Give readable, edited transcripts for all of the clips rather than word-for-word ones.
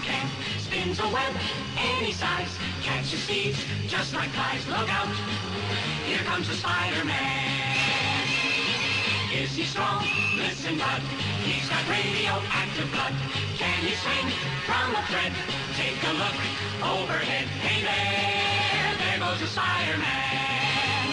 can, spins a web any size, catches thieves just like flies. Look out, here comes the Spider-Man. Is he strong? Listen, bud, he's got radioactive blood. Can he swing from a thread? Take a look overhead. Hey there goes the Spider-Man.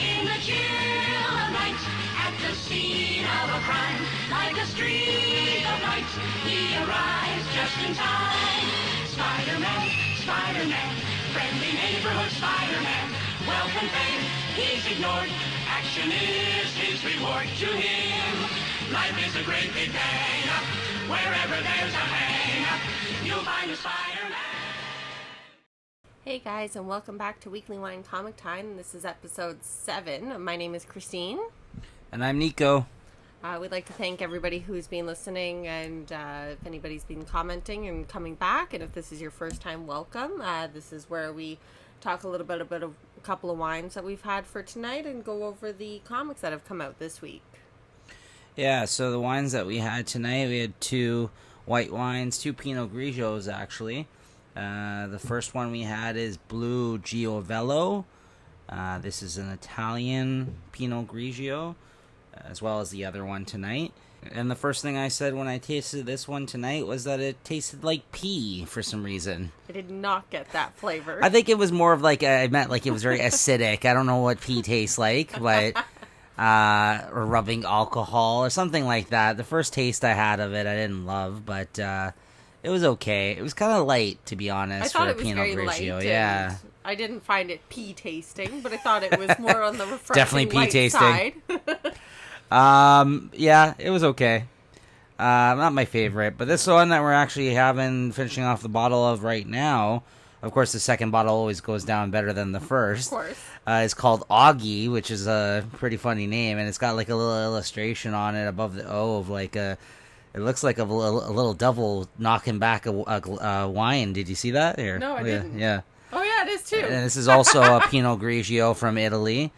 In the chill of night, at the scene of a crime, like a streak of light, he arrives just in time. Spider-Man, Spider-Man, friendly neighborhood Spider-Man. Wealth and fame, he's ignored. Action is his reward to him. Life is a great big bang. Wherever there's a hang, you'll find a Spider-Man. Hey guys, and welcome back to Weekly Wine Comic Time. This is episode 7. My name is Christine. And I'm Niko. We'd like to thank everybody who's been listening, and if anybody's been commenting and coming back, and if this is your first time, welcome. This is where we talk a little bit about a couple of wines that we've had for tonight and go over the comics that have come out this week. Yeah, so the wines that we had tonight, we had 2 white wines, 2 Pinot Grigios actually. The first one we had is Blue Giovello. This is an Italian Pinot Grigio, as well as the other one tonight. And the first thing I said when I tasted this one tonight was that it tasted like pea for some reason. I did not get that flavor. I think it was more of like, I meant like it was very acidic. I don't know what pea tastes like, but, or rubbing alcohol or something like that. The first taste I had of it, I didn't love, but, it was okay. It was kind of light, to be honest, I thought for it was Pinot very Grigio. light. Yeah. I didn't find it pea tasting, but I thought it was more on the refreshing Definitely pea light tasting. side. Yeah, it was okay. Not my favorite, but this one that we're actually finishing off the bottle of right now, of course the second bottle always goes down better than the first. Of course. It's called Augie, which is a pretty funny name, and it's got like a little illustration on it above the O of like it looks like a little devil knocking back a wine. Did you see that? Here. No, I didn't. Yeah. Oh yeah, it is too. And this is also a Pinot Grigio from Italy.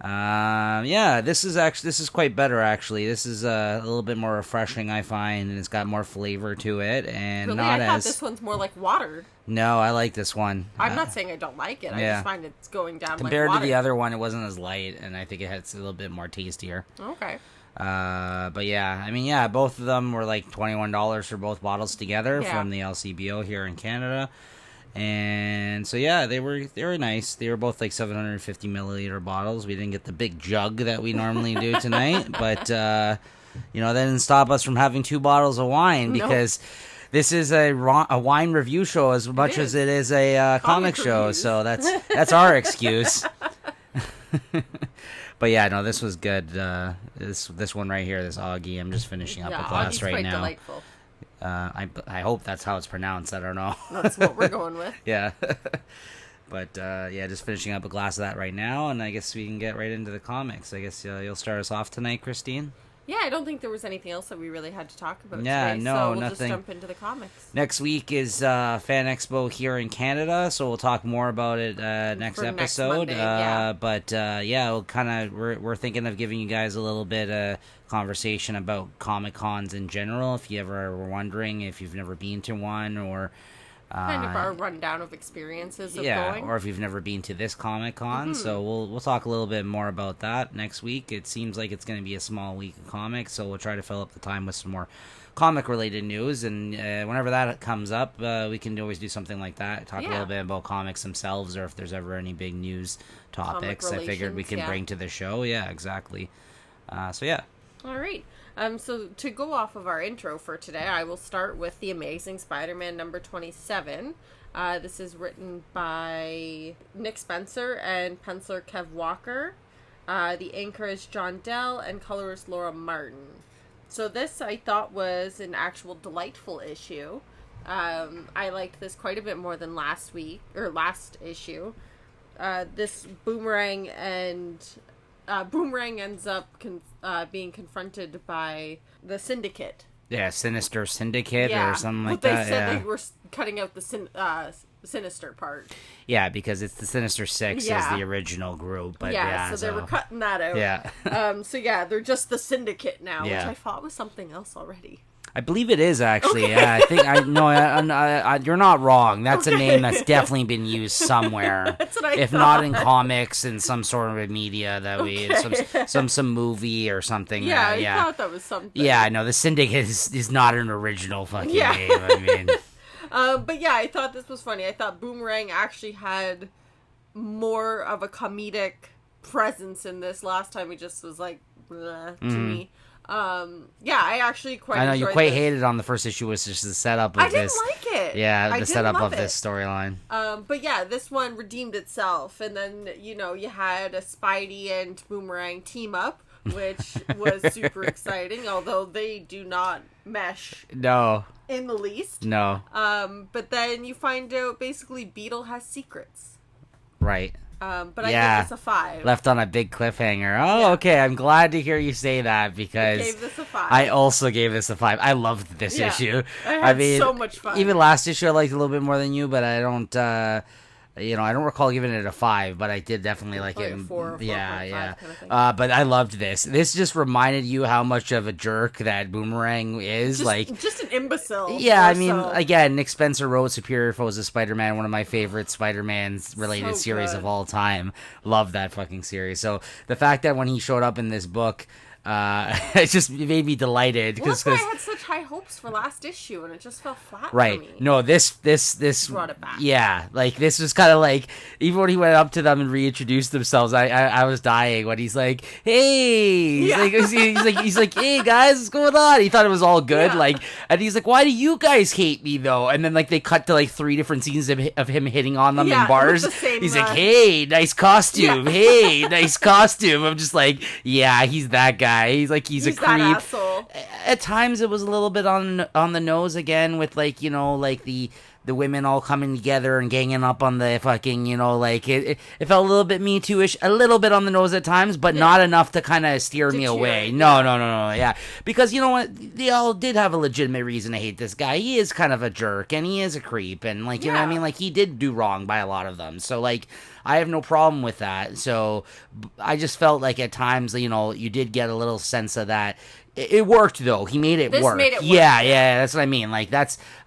Yeah, this is quite better actually. This is a little bit more refreshing, I find, and it's got more flavor to it, and really? not I thought as. this one's more like water. No, I like this one. I'm not saying I don't like it. I yeah. just find it's going down compared like water. to the other one. It wasn't as light, and I think it's a little bit more tastier. Okay. But yeah, I mean, yeah, both of them were like $21 for both bottles together from the LCBO here in Canada. And so yeah, they were nice. They were both like 750 milliliter bottles. We didn't get the big jug that we normally do tonight, but that didn't stop us from having 2 bottles of wine because this is a wine review show as much as it is a comic show. Reviews. So that's our excuse. But yeah, no, this was good. This one right here, this Augie. I'm just finishing up a glass Augie's right quite now. Delightful. I hope that's how it's pronounced. I don't know. That's what we're going with. Yeah. But, yeah, just finishing up a glass of that right now, and I guess we can get right into the comics. I guess you'll start us off tonight, Christine? Yeah, I don't think there was anything else that we really had to talk about Yeah, today, no, so we'll nothing. just jump into the comics. Next week is Fan Expo here in Canada, so we'll talk more about it next For episode. next Monday, yeah. But, we'll we're thinking of giving you guys a little bit of conversation about Comic-Cons in general, if you ever were wondering if you've never been to one, or Kind of our rundown of experiences of going. or if you've never been to this Comic-Con. So we'll talk a little bit more about that next week. It seems like it's going to be a small week of comics, so we'll try to fill up the time with some more comic-related news. And whenever that comes up, we can always do something like that. Talk a little bit about comics themselves, or if there's ever any big news topics I figured we can bring to the show. Yeah, exactly. So yeah. All right. So to go off of our intro for today, I will start with The Amazing Spider-Man number 27. This is written by Nick Spencer and penciler Kev Walker. The inker is John Dell and colorist Laura Martin. So this I thought was an actual delightful issue. I liked this quite a bit more than last issue. This Boomerang ends up being confronted by the Syndicate. Yeah, Sinister Syndicate or something like that. that. But they said they were cutting out the Sinister part. Yeah, because it's the Sinister Six is the original group. But so they were cutting that out. Yeah. So they're just the Syndicate now, Yeah. which I thought was something else already. I believe it is actually. Okay. I think you're not wrong. That's a name that's definitely been used somewhere. That's what I if thought. Not in comics, in some sort of a media that some movie or something. Yeah, I thought that was something. Yeah, I know the Syndicate is not an original fucking name. I mean, but yeah, I thought this was funny. I thought Boomerang actually had more of a comedic presence in this. Last time he just was like to me. Yeah, I actually quite. I know you quite this. hated on the first issue was just the setup of this. I didn't like it. Yeah, the setup of this storyline. But yeah, this one redeemed itself, and then you had a Spidey and Boomerang team up, which was super exciting. Although they do not mesh. No. In the least. No. But then you find out basically Beetle has secrets. Right. But I give this a 5. Left on a big cliffhanger. Oh, okay. I'm glad to hear you say that because I gave this a 5. I also gave this a 5. I loved this issue. I had so much fun. Even last issue I liked a little bit more than you, but I don't. I don't recall giving it a 5, but I did definitely like it. 4 yeah. Kind of thing. But I loved this. This just reminded you how much of a jerk that Boomerang is. Just an imbecile. Yeah, I mean, again, Nick Spencer wrote Superior Foes of Spider-Man, one of my favorite Spider-Man's related series of all time. Love that fucking series. So the fact that when he showed up in this book, it just made me delighted because I had such high hopes for last issue and it just fell flat for me. No, this brought it back. Yeah, like this was kind of like even when he went up to them and reintroduced themselves, I was dying when he's like, "Hey," he's like, "Hey guys, what's going on?" He thought it was all good, and he's like, "Why do you guys hate me though?" And then they cut to 3 different scenes of him hitting on them in bars. He's like, "Hey, nice costume. Hey, nice costume." I'm just like, yeah, he's that guy. He's a creep. That asshole. At times it was a little bit on the nose again with the women all coming together and ganging up on the fucking, it felt a little bit Me Too-ish, a little bit on the nose at times, but not enough to kind of steer me away. No, yeah. Because you know what? They all did have a legitimate reason to hate this guy. He is kind of a jerk, and he is a creep, and, you know what I mean? He did do wrong by a lot of them. So, I have no problem with that. So, I just felt like at times, you did get a little sense of that. It worked though. He made it work. Made it work. Yeah, that's what I mean. I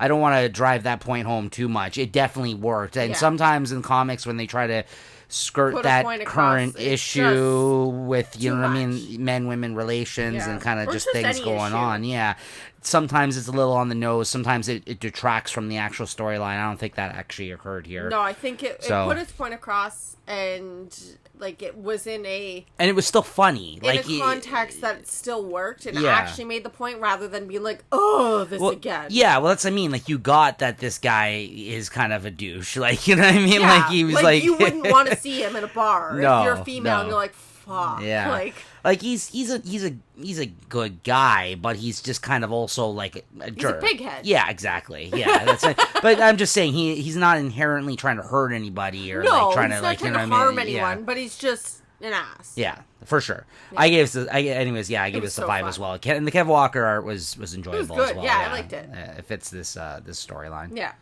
don't want to drive that point home too much. It definitely worked. And sometimes in comics when they try to skirt that current issue with, you know what I mean, men-women relations and kind of just things going on. Yeah. Sometimes it's a little on the nose. Sometimes it detracts from the actual storyline. I don't think that actually occurred here. No, I think it put its point across and it was in a... And it was still funny. In a context that it still worked and actually made the point rather than being like, oh, this again. Yeah, well, that's what I mean. You got that this guy is kind of a douche. You know what I mean? Yeah, he was you wouldn't want to see him in a bar if you're a female and you're like, fuck. Yeah. He's a good guy, but he's just kind of also a jerk. He's a pighead. Yeah, exactly. Yeah, that's it. But I'm just saying he's not inherently trying to hurt anybody or trying to harm anyone. But he's just an ass. Yeah, for sure. Yeah. I gave this a 5 as well. And the Kev Walker art was enjoyable as well. Yeah, I liked it. It fits this storyline. Yeah.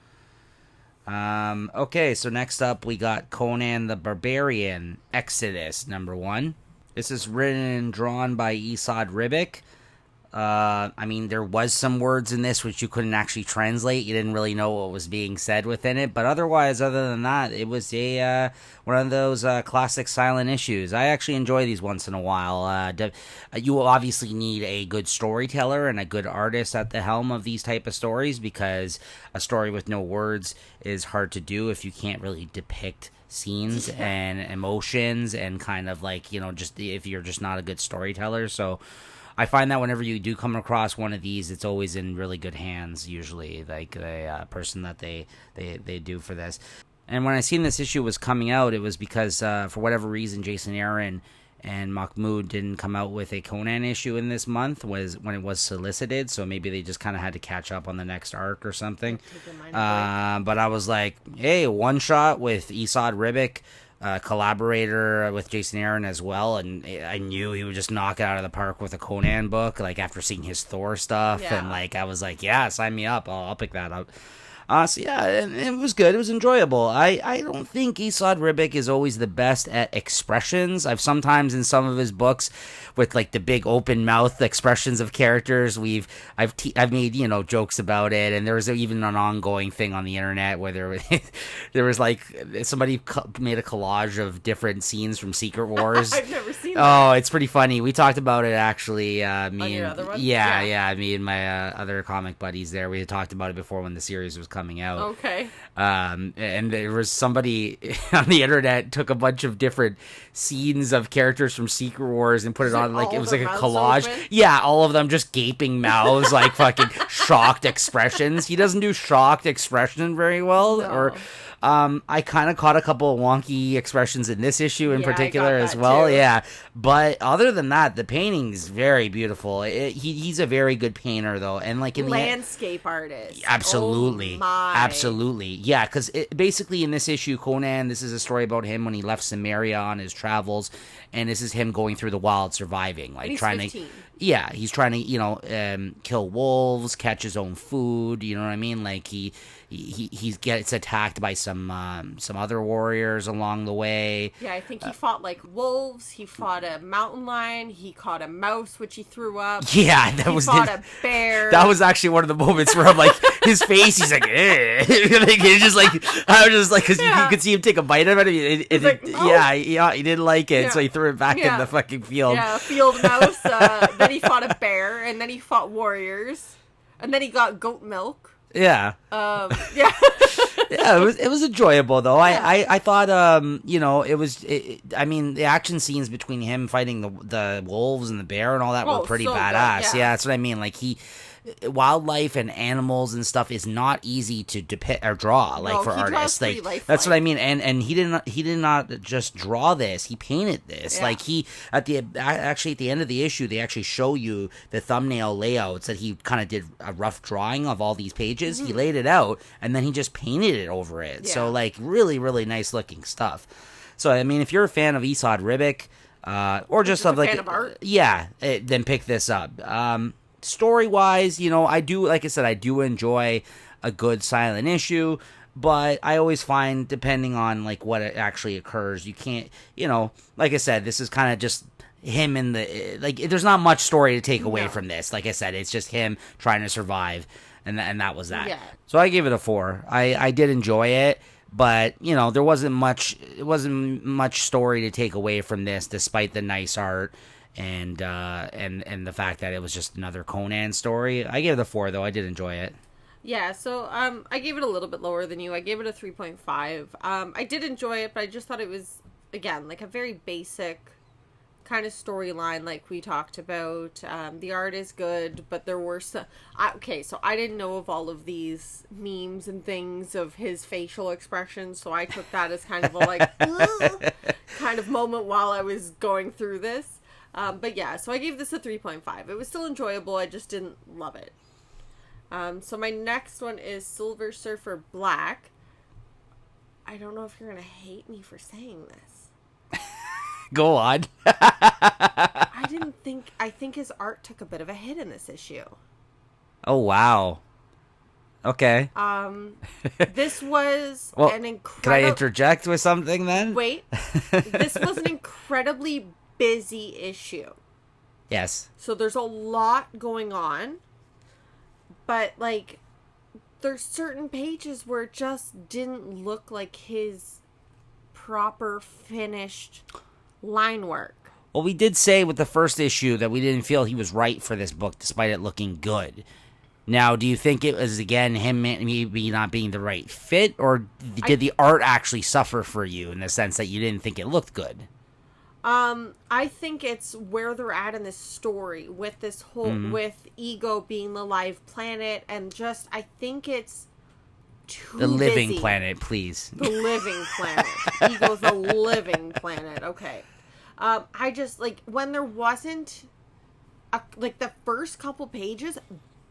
Okay, so next up we got Conan the Barbarian Exodus #1. This is written and drawn by Esad Ribic. I mean, there was some words in this which you couldn't actually translate. You didn't really know what was being said within it. But otherwise, other than that, it was one of those classic silent issues. I actually enjoy these once in a while. You will obviously need a good storyteller and a good artist at the helm of these type of stories because a story with no words is hard to do if you can't really depict scenes and emotions and kind of just if you're just not a good storyteller. So I find that whenever you do come across one of these, it's always in really good hands, usually, the person that they do for this. And when I seen this issue was coming out, it was because, for whatever reason, Jason Aaron and Mahmoud didn't come out with a Conan issue in this month was when it was solicited, so maybe they just kind of had to catch up on the next arc or something. But I was like, hey, one shot with Esad Ribic, collaborator with Jason Aaron as well, and I knew he would just knock it out of the park with a Conan book, after seeing his Thor stuff, and I was like, yeah, sign me up, I'll pick that up. So yeah, it was good. It was enjoyable. I don't think Esad Ribic is always the best at expressions. I've sometimes in some of his books, with like the big open mouth expressions of characters, I've made jokes about it, and there was even an ongoing thing on the internet where there was like somebody made a collage of different scenes from Secret Wars. I've never seen Oh, that. it's pretty funny. We talked about it actually. Your other one? Yeah, me and my other comic buddies there. We had talked about it before when the series was coming out. Okay. And there was somebody on the internet took a bunch of different scenes of characters from Secret Wars and put it on like it was like a collage. Open? Yeah, all of them just gaping mouths, like fucking shocked expressions. He doesn't do shocked expression very well, No. or. I kind of caught a couple of wonky expressions in this issue in particular as that well. too. Yeah, but other than that, the painting is very beautiful. He's a very good painter, though, and like in Landscape artist. absolutely, Oh my. absolutely, yeah. Because basically in this issue, Conan, this is a story about him when he left Samaria on his travels, and this is him going through the wild, surviving, like And he's trying 15. to. Yeah, he's trying to, kill wolves, catch his own food. You know what I mean? Like he gets attacked by some other warriors along the way. Yeah, I think he fought like wolves. He fought a mountain lion. He caught a mouse, which he threw up. Yeah, He fought a bear. That was actually one of the moments where I'm like, his face, he's like, eh. Like, it's just like, I was just like, because you could see him take a bite of it. Like, oh. Yeah, he didn't like it, Yeah. so he threw it back in the fucking field. Yeah, field mouse. Then he fought a bear, and then he fought warriors, and then he got goat milk. Yeah. Yeah. Yeah, it was enjoyable though. Yeah. I thought I mean the action scenes between him fighting the wolves and the bear and all that were pretty so good, badass. yeah. Yeah, that's what I mean. Like wildlife and animals and stuff is not easy to depict or draw for he draws artists. pretty Like lifelike. that's what I mean. And he did not just draw this. He painted this. Yeah. Like at the end of the issue, they actually show you the thumbnail layouts that he kind of did a rough drawing of all these pages. He laid it out and then he just painted it over it. Yeah. So like really, really nice looking stuff. So I mean, if you're a fan of Esad Ribic, or just of like fan of art? yeah, then pick this up. Story wise, I do, like I said, I do enjoy a good silent issue, but I always find, depending on like what actually occurs, you can't, like I said, this is kind of just him in the like. There's not much story to take away from this. Like I said, it's just him trying to survive, and that was that. Yeah. So I gave it a 4. I did enjoy it. But there wasn't much. It wasn't much story to take away from this, despite the nice art and the fact that it was just another Conan story. I gave it a 4, though. I did enjoy it. Yeah, so I gave it a little bit lower than you. I gave it a 3.5. I did enjoy it, but I just thought it was, again, like a very basic kind of storyline like we talked about. The art is good, but there were some... so I didn't know of all of these memes and things of his facial expressions, so I took that as kind of a like, "Ugh," kind of moment while I was going through this. But yeah, so I gave this a 3.5. It was still enjoyable, I just didn't love it. So my next one is Silver Surfer Black. I don't know if you're going to hate me for saying this. Go on. I think his art took a bit of a hit in this issue. Oh, wow. Okay. This was an incredible... Can I interject with something then? Wait. This was an incredibly busy issue. Yes. So there's a lot going on, but like there's certain pages where it just didn't look like his proper finished line work. Well, we did say with the first issue that we didn't feel he was right for this book despite it looking good. Now, do you think it was, again, him maybe not being the right fit, or did the art actually suffer for you in the sense that you didn't think it looked good? I think it's where they're at in this story with this whole, with Ego being the live planet, and just, I think it's too The living busy. planet, please. The living planet. Ego's the living planet. Okay. I just, like, when there wasn't, like, the first couple pages,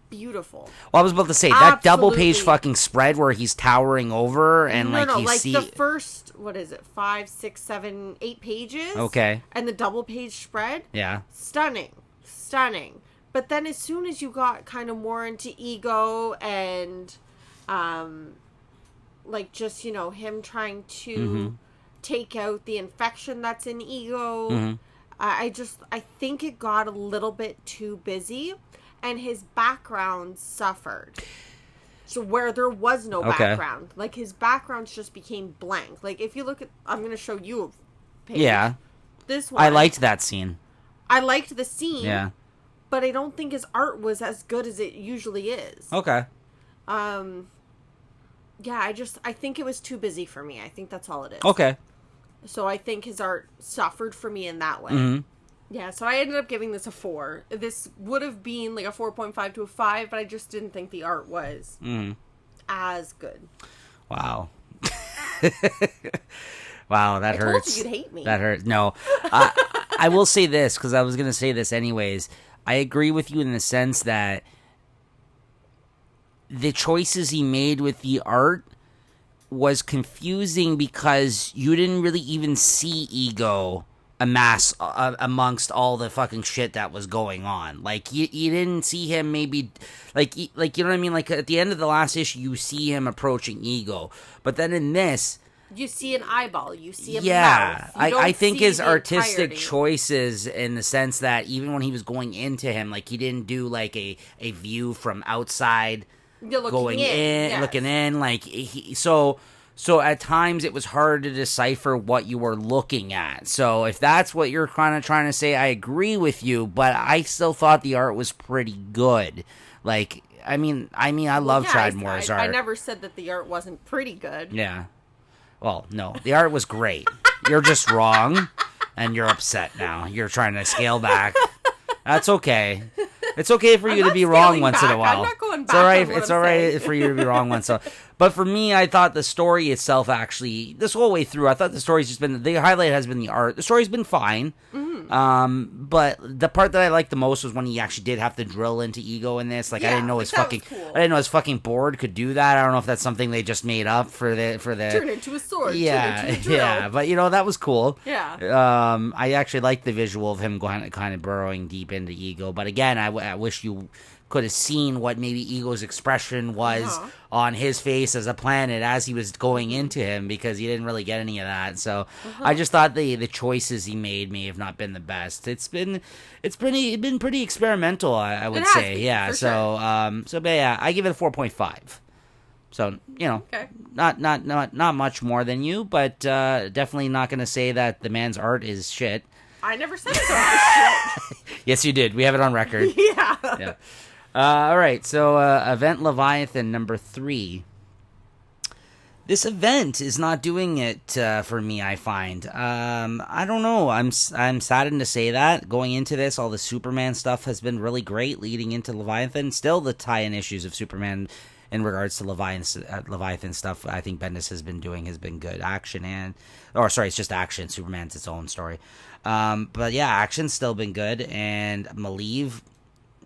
beautiful. Well, I was about to say, that double-page Absolutely. fucking spread where he's towering over and, you like see... the first, 5, 6, 7, 8 pages. Okay. And the double-page spread. Yeah. Stunning. But then as soon as you got kind of more into Ego and Like, just, him trying to take out the infection that's in Ego. I think it got a little bit too busy, and his background suffered. So where there was no background, like, his backgrounds just became blank. Like, if you look at, I'm going to show you a page. Yeah. This one. I liked that scene. I liked the scene. Yeah. But I don't think his art was as good as it usually is. Okay. Yeah, I think it was too busy for me. I think that's all it is. Okay. So I think his art suffered for me in that way. Yeah, so I ended up giving this a 4. This would have been like a 4.5 to a 5, but I just didn't think the art was as good. Wow. Wow, that hurts. I told you you'd hate me. That hurts. No. I will say this, because I was going to say this anyways. I agree with you in the sense that the choices he made with the art was confusing because you didn't really even see Ego amass amongst all the fucking shit that was going on. Like, you didn't see him maybe, like, you know what I mean? Like, at the end of the last issue, you see him approaching Ego. But then in this... You see an eyeball. You see a mouth. I think his artistic choices, in the sense that even when he was going into him, like, he didn't do, like, a view from outside... Going in, yes. Looking in, like, so at times it was hard to decipher what you were looking at. So if that's what you're kind of trying to say, I agree with you, but I still thought the art was pretty good. Like, I mean, I love Chad Moore's art. I never said that the art wasn't pretty good. Yeah. Well, no, the art was great. You're just wrong, and you're upset now. You're trying to scale back. That's okay. It's okay for you to be wrong once in a while. I'm not going back. It's all right. It's all right for you to be wrong once. But for me, I thought the story itself, actually, this whole way through, I thought the story's just been, the highlight has been the art. The story's been fine. But the part that I liked the most was when he actually did have to drill into Ego in this. Like, I didn't know his fucking, cool. I didn't know his fucking board could do that. I don't know if that's something they just made up for the turn into a sword. Yeah, turn into a drill. Yeah. But that was cool. Yeah. I actually liked the visual of him going kind of burrowing deep into Ego. But again, I wish you could have seen what maybe Ego's expression was on his face as a planet as he was going into him, because he didn't really get any of that. So I just thought the choices he made may have not been the best. It's been pretty experimental, I would say. Yeah. So but yeah, I give it a 4.5. So, okay. Not much more than you, but definitely not going to say that the man's art is shit. I never said his art was shit. Yes, you did. We have it on record. Yeah. All right, so Event Leviathan number 3. This event is not doing it for me, I find. I don't know. I'm saddened to say that. Going into this, all the Superman stuff has been really great leading into Leviathan. Still, the tie-in issues of Superman in regards to Leviathan stuff, I think Bendis has been doing has been good. It's just action. Superman's its own story. But yeah, action's still been good, and Maleev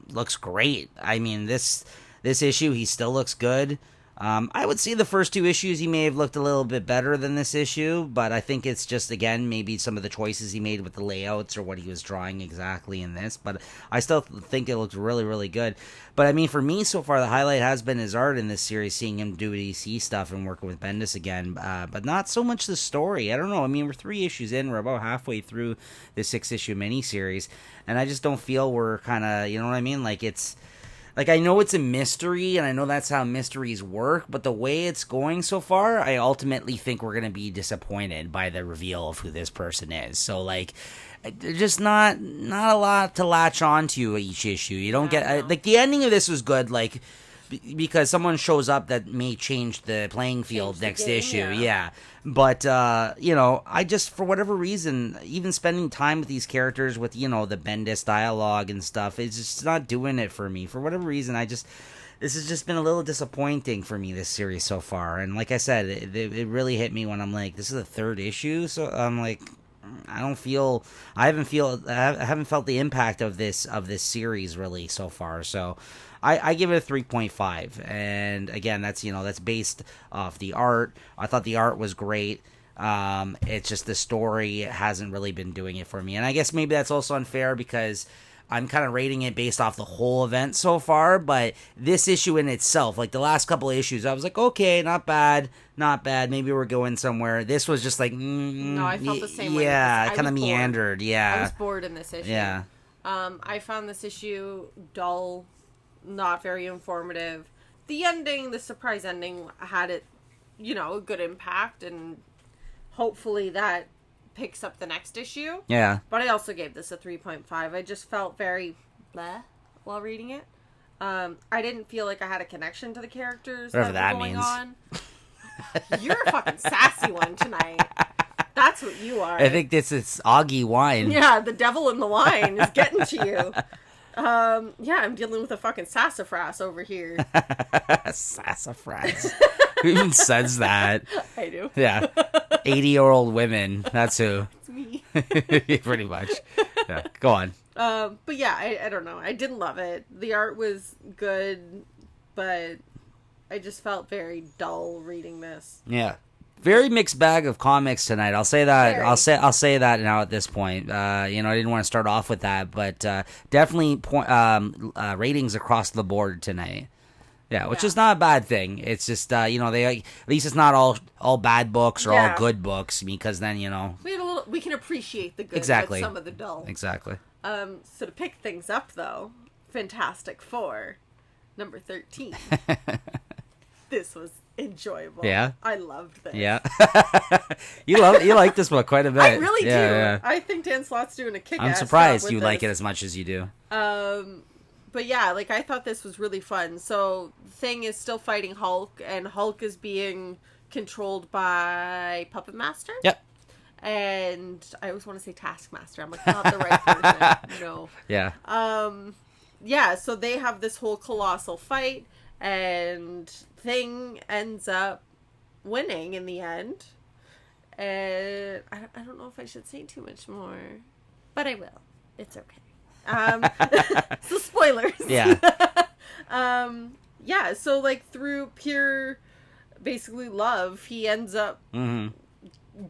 looks great. I mean, this issue, he still looks good. I would say the first 2 issues he may have looked a little bit better than this issue, but I think it's just, again, maybe some of the choices he made with the layouts or what he was drawing exactly in this, but I still think it looks really, really good. But I mean, for me, so far, the highlight has been his art in this series, seeing him do DC stuff and working with Bendis again, but not so much the story. I don't know. I mean, we're 3 issues in. We're about halfway through the 6-issue miniseries, and I just don't feel we're kind of, you know what I mean? Like, it's... Like, I know it's a mystery, and I know that's how mysteries work, but the way it's going so far, I ultimately think we're going to be disappointed by the reveal of who this person is. So, like, just not a lot to latch on to each issue. You don't get... like, the ending of this was good, like, because someone shows up that may change the playing field next issue. Yeah. But, I just, for whatever reason, even spending time with these characters with, the Bendis dialogue and stuff, it's just not doing it for me. For whatever reason, this has just been a little disappointing for me, this series so far. And like I said, it really hit me when I'm like, this is the 3rd issue, so I'm like, I haven't felt the impact of this series really so far. So I give it a 3.5, and again, that's based off the art. I thought the art was great. It's just the story hasn't really been doing it for me, and I guess maybe that's also unfair because I'm kind of rating it based off the whole event so far, but this issue in itself, like the last couple of issues, I was like, okay, not bad. Maybe we're going somewhere. This was just like, no, I felt the same way. Yeah, kind of meandered. Yeah, I was bored in this issue. Yeah, I found this issue dull, not very informative. The ending, the surprise ending, had it, a good impact, and hopefully that picks up the next issue. Yeah. But I also gave this a 3.5. I just felt very bleh while reading it. I didn't feel like I had a connection to the characters Whatever that that were going means. on. You're a fucking sassy one tonight. That's what you are. I think this is Augie wine. Yeah, the devil in the wine is getting to you. Yeah, I'm dealing with a fucking sassafras over here. Sassafras. Who even says that? I do. Yeah. 80-year-old women. That's who. It's me. Pretty much. Yeah. Go on. But yeah, I don't know. I didn't love it. The art was good, but I just felt very dull reading this. Yeah. Very mixed bag of comics tonight. I'll say that. Very. I'll say that now at this point. I didn't want to start off with that, but definitely ratings across the board tonight. Yeah, which is not a bad thing. It's just they at least it's not all bad books or all good books, because then we can appreciate the good exactly with some of the dull. Exactly. So to pick things up though, Fantastic Four, number 13. This was enjoyable. Yeah, I loved this. Yeah, you like this book quite a bit. I really do. Yeah. I think Dan Slott's doing a kick-ass I'm job surprised with you this. like it as much as you do. But yeah, I thought this was really fun. So Thing is still fighting Hulk, and Hulk is being controlled by Puppet Master. Yep. And I always want to say Taskmaster. I'm like, not the right person. No. Yeah. Yeah, so they have this whole colossal fight, and Thing ends up winning in the end. And I don't know if I should say too much more, but I will. It's okay. So spoilers. Yeah. Yeah, so through pure basically love, he ends up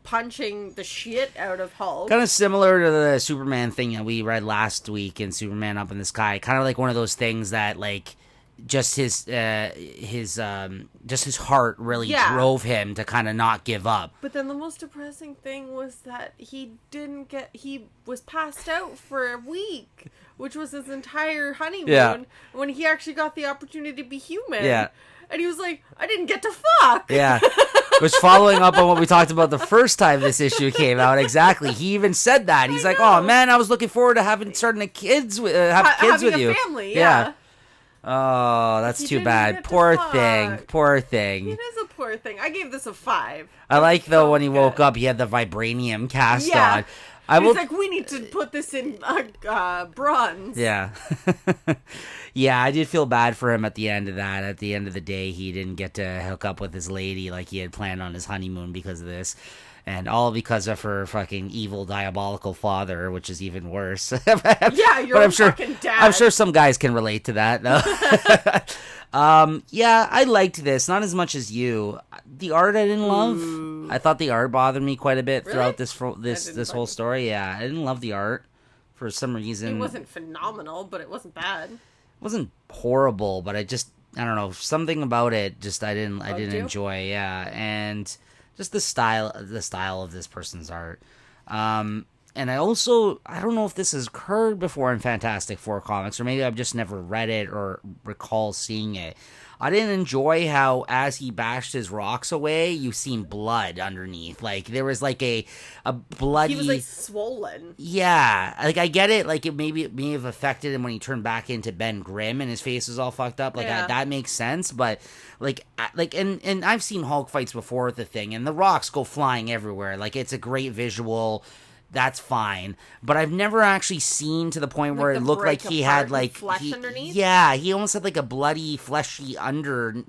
punching the shit out of Hulk. Kind of similar to the Superman thing that we read last week in Superman Up in the Sky. Kind of like one of those things that just his heart really drove him to kind of not give up. But then the most depressing thing was that he was passed out for a week, which was his entire honeymoon, when he actually got the opportunity to be human. Yeah. And he was like, I didn't get to fuck. Yeah. Which, following up on what we talked about the first time this issue came out, exactly. He even said that. He's like, "Oh man, I was looking forward to starting a kids with having with you." A family, yeah. Oh, that's too bad. Get to Poor fuck. thing. Poor thing. It is a poor thing. I gave this a 5. I like though when he good. woke up, he had the vibranium cast Yeah. on. He's like, we need to put this in bronze. Yeah. Yeah, I did feel bad for him at the end of that. At the end of the day, he didn't get to hook up with his lady like he had planned on his honeymoon because of this. And all because of her fucking evil, diabolical father, which is even worse. Yeah, you're a fucking dad. I'm sure some guys can relate to that, though. Yeah, I liked this. Not as much as you. The art I didn't love. I thought the art bothered me quite a bit throughout this whole story. Yeah, I didn't love the art for some reason. It wasn't phenomenal, but it wasn't bad. It wasn't horrible, but I don't know, something about it just I didn't enjoy. Yeah, and just the style of this person's art. And I don't know if this has occurred before in Fantastic Four comics, or maybe I've just never read it or recall seeing it. I didn't enjoy how, as he bashed his rocks away, you seen blood underneath. There was a bloody... He was swollen. Yeah, I get it. It may have affected him when he turned back into Ben Grimm and his face was all fucked up. That makes sense. But and I've seen Hulk fights before with the Thing, and the rocks go flying everywhere. It's a great visual. That's fine, but I've never actually seen to the point where it looked like he had flesh underneath. Yeah, he almost had a bloody, fleshy underground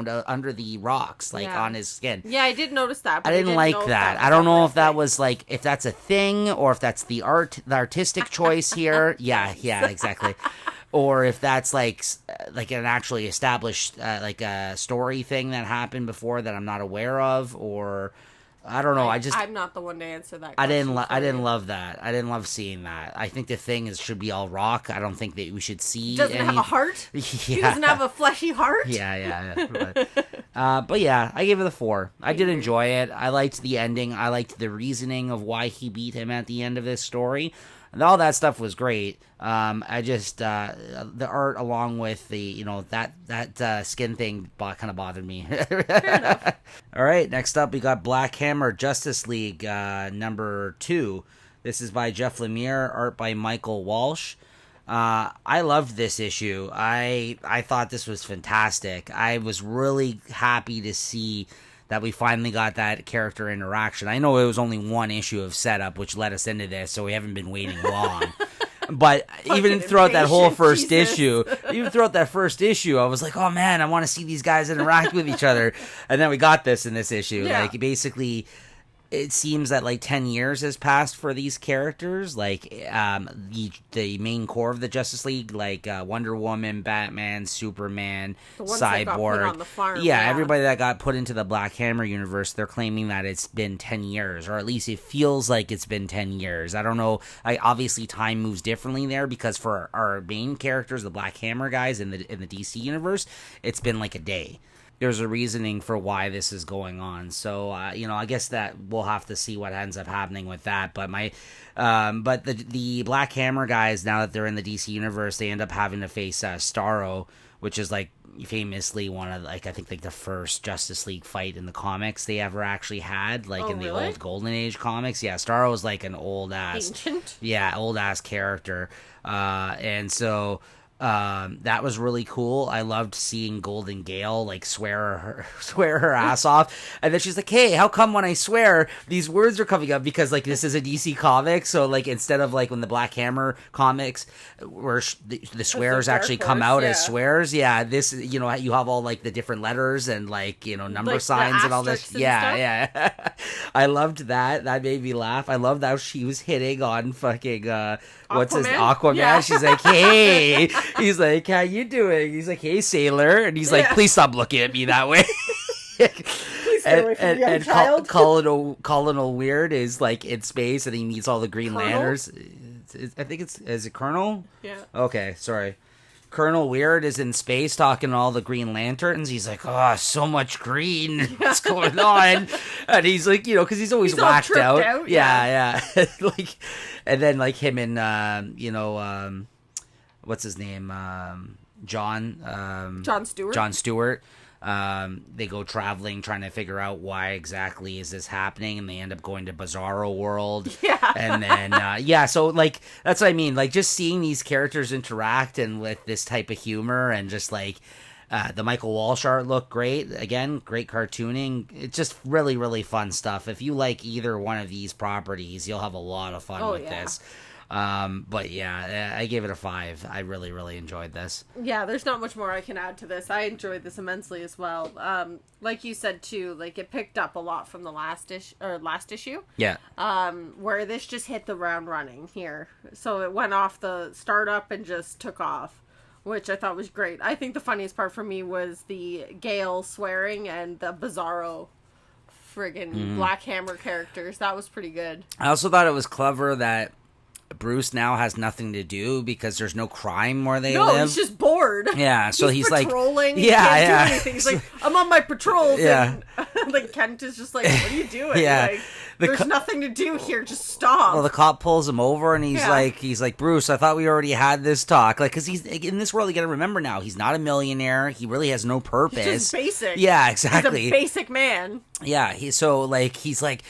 under the rocks, on his skin. Yeah, I did notice that. But I didn't like that. I don't know if that was if that's a thing or if that's the artistic choice here. Yeah, exactly. Or if that's an actually established a story thing that happened before that I'm not aware of, or I don't know. I'm not the one to answer that question. I didn't love that. I didn't love seeing that. I think the thing should be all rock. I don't think that we should see. He doesn't have a heart. Yeah. He doesn't have a fleshy heart. Yeah. But yeah, I gave it a 4. I did enjoy it. I liked the ending. I liked the reasoning of why he beat him at the end of this story. And all that stuff was great. I just the art along with the that skin thing kind of bothered me. Fair enough. All right, next up we got Black Hammer Justice League number 2. This is by Jeff Lemire, art by Michael Walsh. I loved this issue. I thought this was fantastic. I was really happy to see that we finally got that character interaction. I know it was only one issue of setup, which led us into this, so we haven't been waiting long. But even throughout that whole first issue, I was like, oh man, I want to see these guys interact with each other. And then we got this in this issue. Yeah. Like, basically, it seems that like 10 years has passed for these characters, like the main core of the Justice League, like Wonder Woman, Batman, Superman, The ones Cyborg. that got put on the farm, yeah, everybody that got put into the Black Hammer universe, they're claiming that it's been 10 years, or at least it feels like it's been 10 years. I don't know. Obviously, time moves differently there, because for our main characters, the Black Hammer guys in the DC universe, it's been like a day. There's a reasoning for why this is going on. So, I guess that we'll have to see what ends up happening with that. But but the Black Hammer guys, now that they're in the DC universe, they end up having to face Starro, which is like famously one of I think the first Justice League fight in the comics they ever actually had, in the old Golden Age comics. Yeah, Starro was like an old ass character, and so. That was really cool. I loved seeing Golden Gale swear her ass off, and then she's like, "Hey, how come when I swear these words are coming up?" Because this is a DC comic, so instead of when the Black Hammer comics where the swears actually come out as swears, this you have all the different letters and number signs and all this. Yeah. I loved that. That made me laugh. I loved how she was hitting on fucking what's his Aquaman. Yeah. She's like, "Hey." He's like, "How you doing?" He's like, "Hey, sailor," and he's like, "Please stop looking at me that way." Please stay away from the young child. Colin O'Weird is in space, and he meets all the Green Lanterns. I think is it Colonel? Yeah. Okay, sorry. Colonel Weird is in space talking to all the Green Lanterns. He's like, "Oh, so much green. What's going on?" And he's like, because he's always whacked out. Yeah. And then him and what's his name? John Stewart. John Stewart. They go traveling, trying to figure out why exactly is this happening, and they end up going to Bizarro World. Yeah. And then, so, that's what I mean. Just seeing these characters interact and with this type of humor and just, the Michael Walsh art looked great. Again, great cartooning. It's just really, really fun stuff. If you like either one of these properties, you'll have a lot of fun with this. But yeah, I gave it a 5. I really, really enjoyed this. Yeah, there's not much more I can add to this. I enjoyed this immensely as well. Like you said too, it picked up a lot from the last issue. Yeah. Where this just hit the ground running here. So it went off the startup and just took off, which I thought was great. I think the funniest part for me was the Gale swearing and the Bizarro friggin' Black Hammer characters. That was pretty good. I also thought it was clever that Bruce now has nothing to do because there's no crime where they live. No, he's just bored. Yeah, so he's patrolling. He can't do anything. He's like, "I'm on my patrols." Yeah. And Kent is just like, "What are you doing?" Yeah. There's nothing to do here. Just stop. Well, the cop pulls him over and he's like, "Bruce, I thought we already had this talk." Because he's in this world, you got to remember now, he's not a millionaire. He really has no purpose. He's just basic. Yeah, exactly. He's a basic man. Yeah, he's like,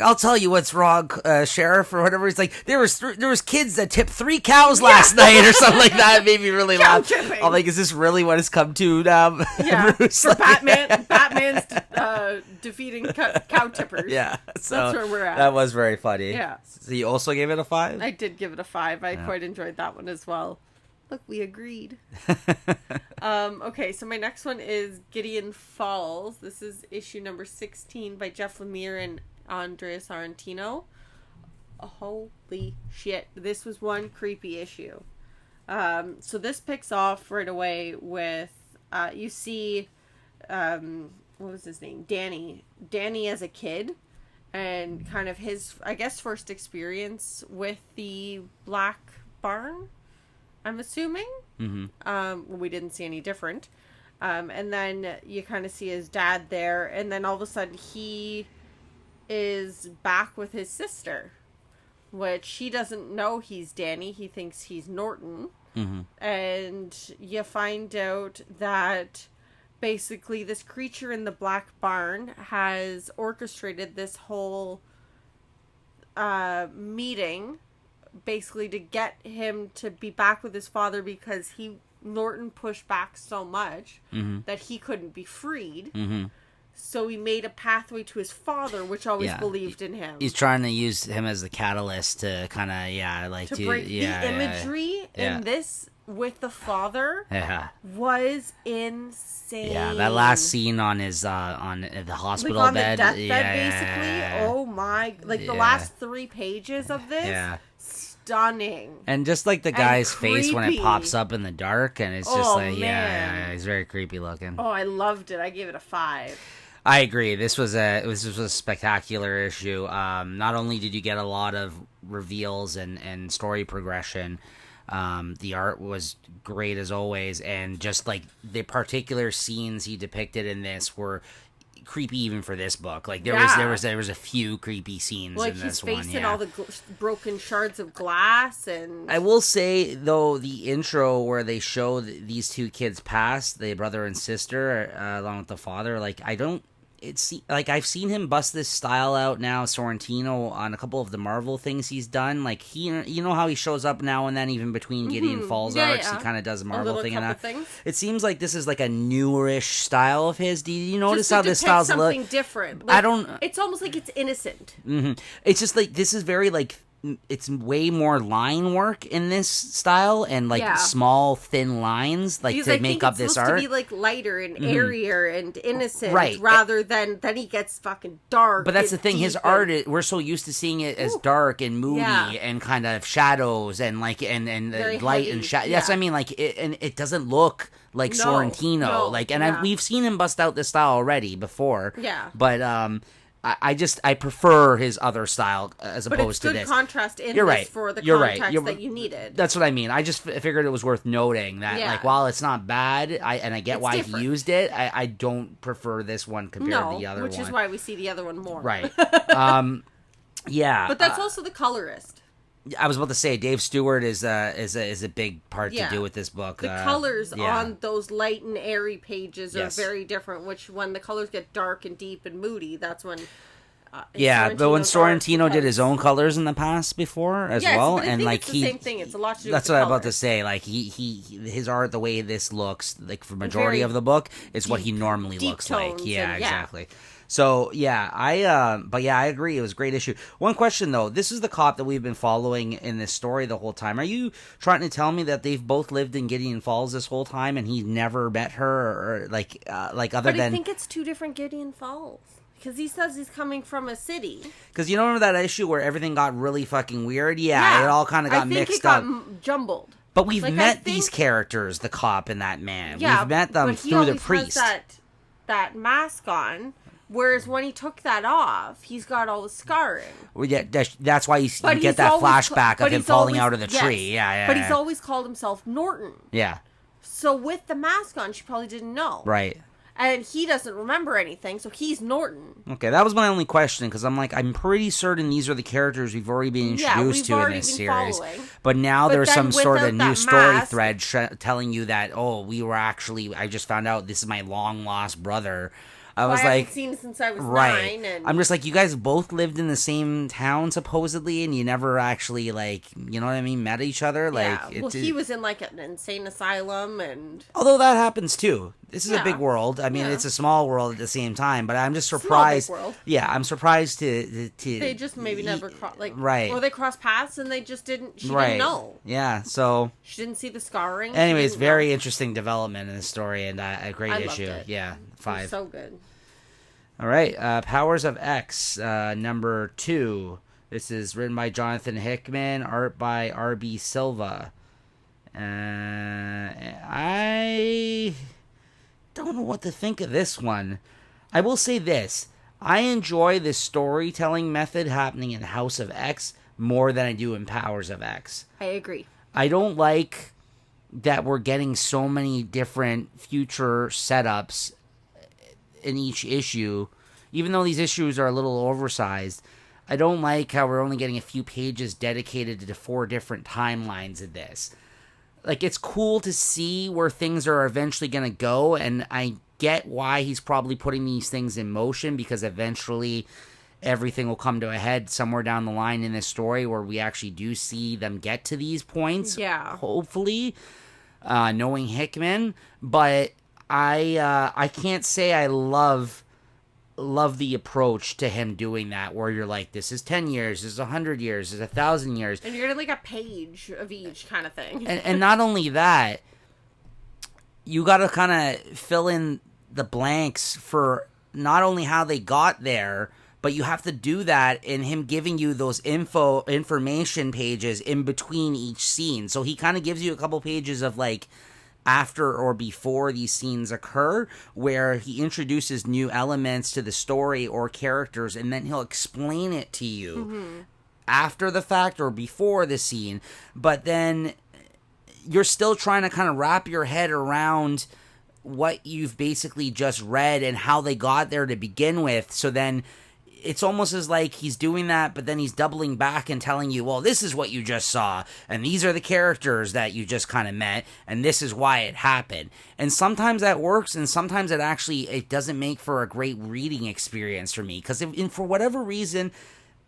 "I'll tell you what's wrong, Sheriff," or whatever. He's like, there was kids that tipped 3 cows last night or something like that. It made me really laugh. Tipping. I'm like, is this really what it's come to now? Yeah, Bruce? For Batman's defeating cow tippers. Yeah, so that's where we're at. That was very funny. Yeah. So you also gave it a 5? I did give it a 5. I quite enjoyed that one as well. Look, we agreed. Okay, so my next one is Gideon Falls. This is issue number 16 by Jeff Lemire and Andres Argentino. Holy shit, this was one creepy issue. So this picks off right away with you see what was his name, Danny as a kid, and kind of his, I guess, first experience with the Black Barn, I'm assuming. We didn't see any different. And then you kind of see his dad there, and then all of a sudden he is back with his sister, which he doesn't know he's Danny. He thinks he's Norton. And you find out that basically this creature in the Black Barn has orchestrated this whole meeting basically to get him to be back with his father, because Norton pushed back so much that he couldn't be freed. So he made a pathway to his father, which always believed in him. He's trying to use him as the catalyst to kind of, to break the imagery in this with the father was insane. Yeah, that last scene on his on the hospital on bed, the deathbed, basically. Oh my! The last 3 pages of this, stunning. And just like the guy's face when it pops up in the dark, and it's just he's very creepy looking. Oh, I loved it. I gave it a 5. I agree. This was a spectacular issue. Not only did you get a lot of reveals and story progression, the art was great as always, and just like the particular scenes he depicted in this were creepy even for this book. Like there was a few creepy scenes in this one. Like he's facing all the broken shards of glass, and I will say though, the intro where they show these 2 kids pass, the brother and sister, along with the father, like it's like I've seen him bust this style out now, Sorrentino, on a couple of the Marvel things he's done. Like you know how he shows up now and then, even between Gideon Falls arcs, he kind of does a Marvel thing. And it seems like this is like a newish style of his. Do you notice how this style's something different? Like, I don't. It's almost like it's innocent. It's just like this is very like. It's way more line work in this style, and like small thin lines to make up this art. It's supposed to be like lighter and airier and innocent, rather than then he gets fucking dark. But that's the thing, his art, we're so used to seeing it as dark and moody and kind of shadows and like and light and shadow. That's what I mean, like it doesn't look like Sorrentino. We've seen him bust out this style already before. Yeah, but I prefer his other style as opposed to this. But it's good contrast in this for the context that you needed. That's what I mean. I just figured it was worth noting that, like, while it's not bad, I get why he used it, I don't prefer this one compared to the other one. Which is why we see the other one more. Right. Yeah. But that's also the colorist. I was about to say Dave Stewart is a big part to do with this book. The colors on those light and airy pages are very different. Which when the colors get dark and deep and moody, that's when. But when Sorrentino did his own colors in the past before as well, and like it's the same thing. It's a lot to do. That's with what I'm about to say. Like his art, the way this looks, like for majority of the book, is what he normally looks like. Yeah, exactly. So I agree. It was a great issue. One question though, this is the cop that we've been following in this story the whole time. Are you trying to tell me that they've both lived in Gideon Falls this whole time and he never met her, or like other than? But I think it's 2 different Gideon Falls. Because he says he's coming from a city. Because you remember that issue where everything got really fucking weird? Yeah, it all kind of got mixed up. Jumbled. But we've met these characters, the cop and that man. We've met them through the priest. Has that mask on. Whereas when he took that off, he's got all the scarring. Well, yeah, that's why you get that flashback of him falling out of the tree. Yeah. But he's always called himself Norton. Yeah. So with the mask on, she probably didn't know. Right. And he doesn't remember anything, so he's Norton. Okay, that was my only question, because I'm pretty certain these are the characters we've already been introduced to in this series. But now there's some sort of new story thread telling you that, I just found out this is my long-lost brother. I haven't seen it since I was 9. And I'm just like, you guys both lived in the same town, supposedly, and you never actually, like, you know what I mean, met each other? He was in, like, an insane asylum, and... Although that happens, too. This is a big world. I mean, it's a small world at the same time, but I'm just surprised... Small, big world. Yeah, I'm surprised to they just maybe never crossed, Right. Or they crossed paths, and they just didn't... She didn't know. Yeah, so... She didn't see the scarring. Anyways, very interesting development in the story, and a great issue. Loved it. Yeah, 5. It was so good. All right, Powers of X, number 2. This is written by Jonathan Hickman, art by R.B. Silva. I don't know what to think of this one. I will say this. I enjoy this storytelling method happening in House of X more than I do in Powers of X. I agree. I don't like that we're getting so many different future setups in each issue. Even though these issues are a little oversized, I don't like how we're only getting a few pages dedicated to 4 different timelines of this. Like, it's cool to see where things are eventually going to go, and I get why he's probably putting these things in motion, because eventually everything will come to a head somewhere down the line in this story where we actually do see them get to these points. Yeah. Hopefully, knowing Hickman. But I can't say I love the approach to him doing that, where you're like, this is 10 years, this is 100 years, this is 1,000 years. And you're like a page of each kind of thing. And not only that, you got to kind of fill in the blanks for not only how they got there, but you have to do that in him giving you those information pages in between each scene. So he kind of gives you a couple pages of like after or before these scenes occur, where he introduces new elements to the story or characters, and then he'll explain it to you after the fact or before the scene. But then you're still trying to kind of wrap your head around what you've basically just read and how they got there to begin with. So then it's almost as like he's doing that, but then he's doubling back and telling you, well, this is what you just saw, and these are the characters that you just kind of met, and this is why it happened. And sometimes that works, and sometimes it doesn't make for a great reading experience for me, because for whatever reason,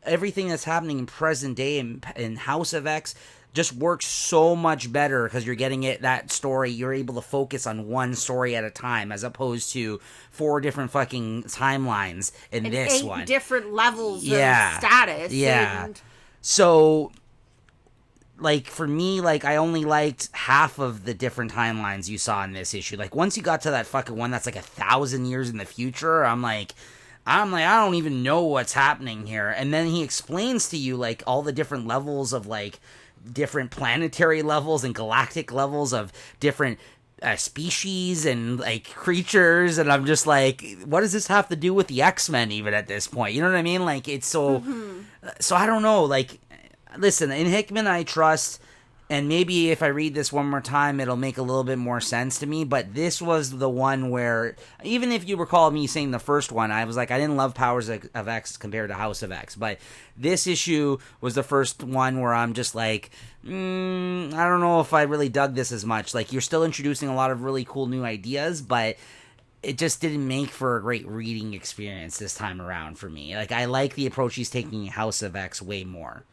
everything that's happening in present day in House of X just works so much better, because you're getting that story, you're able to focus on one story at a time, as opposed to 4 different fucking timelines in and this 8 one. different levels of status. Yeah. And So, like, for me, like, I only liked half of the different timelines you saw in this issue. Like, once you got to that fucking one that's like 1,000 years in the future, I'm like, I don't even know what's happening here. And then he explains to you, like, all the different levels of, like, different planetary levels and galactic levels of different species and like creatures, and I'm just like, what does this have to do with the X-Men even at this point? You know what I mean? Like, it's so I don't know. Like, listen, in Hickman I trust, and maybe if I read this one more time it'll make a little bit more sense to me, but this was the one where, even if you recall me saying the first one, I was like, I didn't love Powers of X compared to House of X, but this issue was the first one where I'm just like, I don't know if I really dug this as much. Like, you're still introducing a lot of really cool new ideas, but it just didn't make for a great reading experience this time around for me. Like, I like the approach he's taking in House of X way more.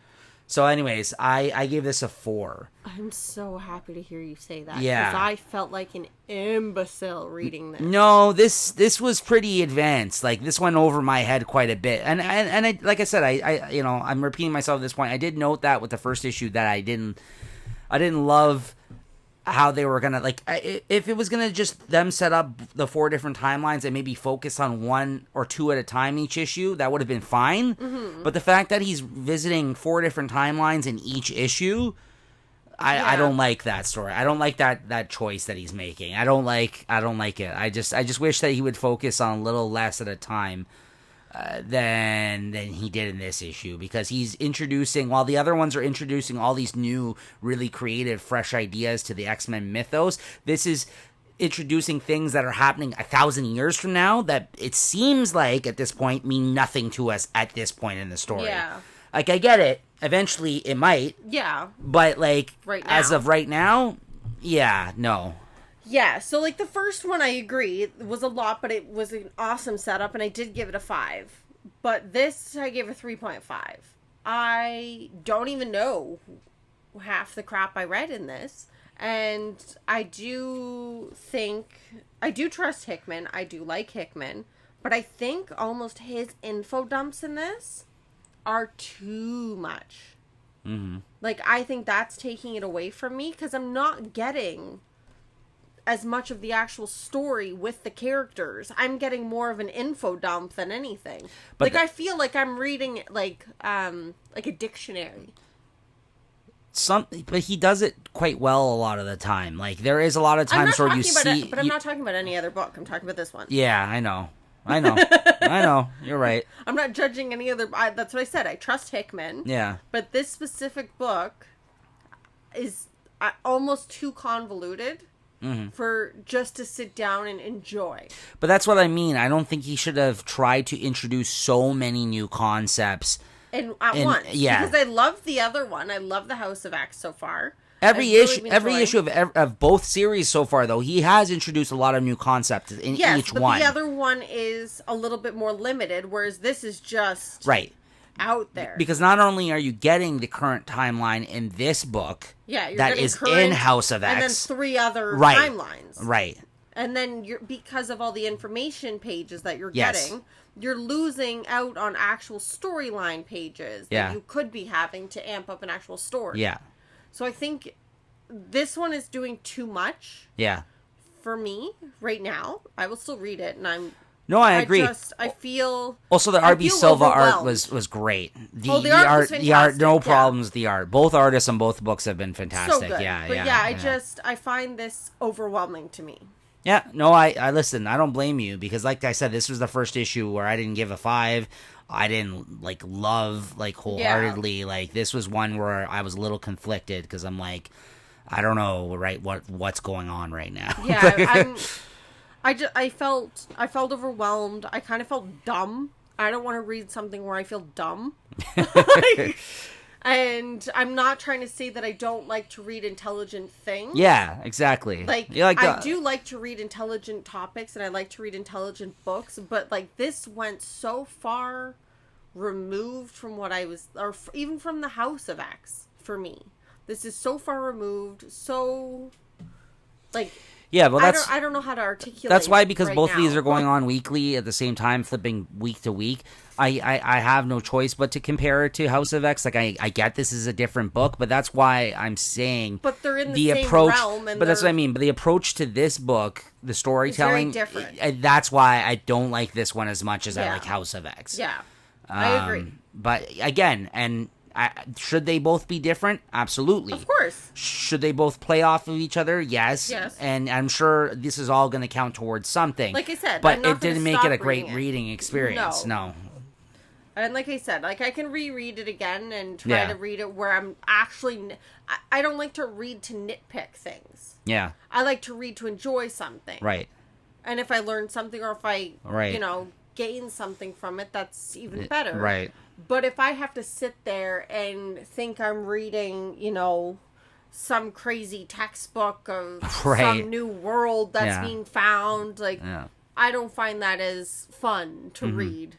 So anyways, I gave this a 4. I'm so happy to hear you say that. Yeah. Because I felt like an imbecile reading this. No, this was pretty advanced. Like, this went over my head quite a bit. And I, like I said, I you know, I'm repeating myself at this point. I did note that with the first issue that I didn't love how they were gonna, like, if it was gonna just them set up the 4 different timelines and maybe focus on 1 or 2 at a time each issue, that would have been fine. But the fact that he's visiting 4 different timelines in each issue, I don't like that story. I don't like that choice that he's making. I don't like it. I just wish that he would focus on a little less at a time than he did in this issue, because he's introducing, while the other ones are introducing all these new, really creative, fresh ideas to the X-Men mythos, this is introducing things that are happening 1,000 years from now that it seems like at this point mean nothing to us at this point in the story. Yeah. Like, I get it. Eventually it might. Yeah. But, like, right now. as of right now, yeah, no. Yeah, so, like, the first one, I agree, it was a lot, but it was an awesome setup, and I did give it a 5. But this, I gave a 3.5. I don't even know half the crap I read in this, and I do trust Hickman, I do like Hickman, but I think almost his info dumps in this are too much. Mm-hmm. Like, I think that's taking it away from me, because I'm not getting as much of the actual story with the characters. I'm getting more of an info dump than anything. But I feel like I'm reading like a dictionary. But he does it quite well a lot of the time. Like, there is a lot of times where you see. But I'm not talking about any other book. I'm talking about this one. Yeah, I know. I know. You're right. I'm not judging any other. That's what I said. I trust Hickman. Yeah. But this specific book is almost too convoluted for just to sit down and enjoy. But that's what I mean. I don't think he should have tried to introduce so many new concepts. At once. Yeah. Because I love the other one. I love the House of X so far. Every issue of both series so far, though, he has introduced a lot of new concepts in each one. The other one is a little bit more limited, whereas this is just out there. Because not only are you getting the current timeline in this book that is in House of X, and then 3 other timelines. Right. And then because of all the information pages that you're getting, you're losing out on actual storyline pages that you could be having to amp up an actual story. Yeah. So I think this one is doing too much. Yeah. For me right now. I will still read it, and I agree. I feel also the R.B. Silva art was great. The art, no problems. The art, both artists on both books have been fantastic. So good. I find this overwhelming to me. Yeah, no, I listen. I don't blame you because, like I said, this was the first issue where I didn't give a 5. I didn't love wholeheartedly. Yeah. Like this was one where I was a little conflicted because I'm like, I don't know, what's going on right now. Yeah, I felt overwhelmed. I kind of felt dumb. I don't want to read something where I feel dumb. And I'm not trying to say that I don't like to read intelligent things. Yeah, exactly. I do like to read intelligent topics, and I like to read intelligent books, but this went so far removed from what I was, or even from the House of X for me. This is so far removed, so yeah, well, I don't know how to articulate. That's why, because both of these are going on weekly at the same time, flipping week to week. I have no choice but to compare it to House of X. I get this is a different book, but that's why I'm saying. But they're in the same realm, but that's what I mean. But the approach to this book, the storytelling, is very different. That's why I don't like this one as much as I like House of X. Yeah, I agree. But again, should they both be different? Absolutely. Of course. Should they both play off of each other? Yes. And I'm sure this is all going to count towards something. Like I said, but it didn't make it a great reading experience. No. And like I said, I can reread it again and try to read it where I'm actually... I don't like to read to nitpick things. Yeah. I like to read to enjoy something. Right. And if I learn something or if I, gain something from it, that's even better. Right. But if I have to sit there and think I'm reading, some crazy textbook of some new world that's being found, I don't find that as fun to read.